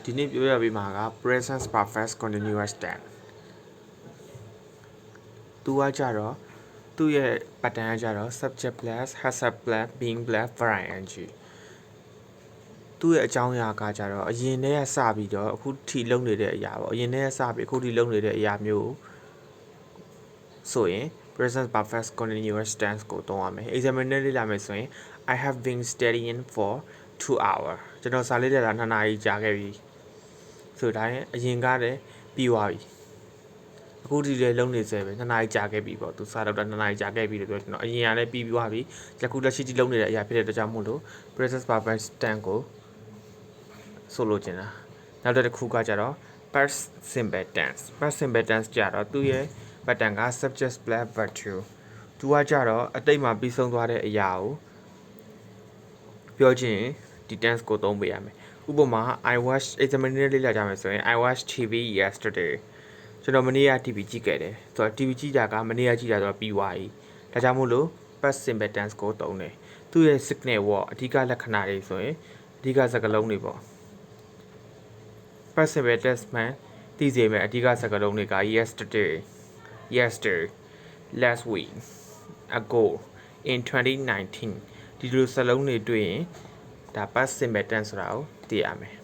ဒီနေ့ပြောရပေးမှာက present perfect continuous tense သူကကြတော့သူ့ရဲ့ pattern ကကြတော့ subject plus has plus being plus verb ing သူ့ရဲ့အကြောင်းအရာကကြတော့အရင်တည်းကစပြီးတော့အခုထိလုံးနေတဲ့အရာပေါ့အရင်တည်းကစပြီးအခုထိလုံးနေတဲ့အရာမျိုးဆိုရင် present perfect continuous tense ကိုသုံးရမယ် examiner လေ့လာမယ်ဆိုရင် I have been studying for 2 hours ကျွန်တော်စာလေ့လာတာ2နာရီကြာခဲ့ပြီဆိုတိုင်းအရင်ကလည်းပြီးသွားပြီအခုဒီလေလုံးနေစေပဲ2နာရီကြာခဲ့ပြီပေါ့သူစာတော့2နာရီကြာခဲ့ပြီလို့ပြောကျွန်တော်အရင်ကလည်းပြီးသွားပြီယခုလက်ရှိဒီလုံးနေတဲ့အရာဖြစ်တဲ့အတွက်ကြောင့်မို့လို့ present perfect tense ကိုဆိုလိုချင်တာနောက်တစ်ခုကကြတော့ past simple tense past simple tense ကြတော့သူ့ရဲ့ pattern က subject plus verb to သူကကြတော့အတိတ်မှာပြီးဆုံးသွားတဲ့အရာကိုပြောချင်ဒီ tense ကိုသုံးပေးရမယ်ဥပမာ I watched examiner လေးလာကြမယ်ဆိုရင် I watched TV yesterday ကျွန်တော်မနေ့က TV ကြည့်ခဲ့တယ်ဆိုတော့ TV ကြည့်တာကမနေ့ကကြည့်တာဆိုတော့ပြီးသွားပြီဒါကြောင့်မို့လို့ past simple tense ကိုသုံးတယ်သူ့ရဲ့ signal word အဓိကလက္ခဏာတွေဆိုရင်အဓိကစကားလုံးတွေပေါ့ past simple tense မှသိစေမယ့်အဓိကစကားလုံးတွေက yesterday last week ago in 2019ဒီလိုစလုံးတွေတွေ့ရင်ဒါ past simple tense ဆိုတာကိုသိရမယ်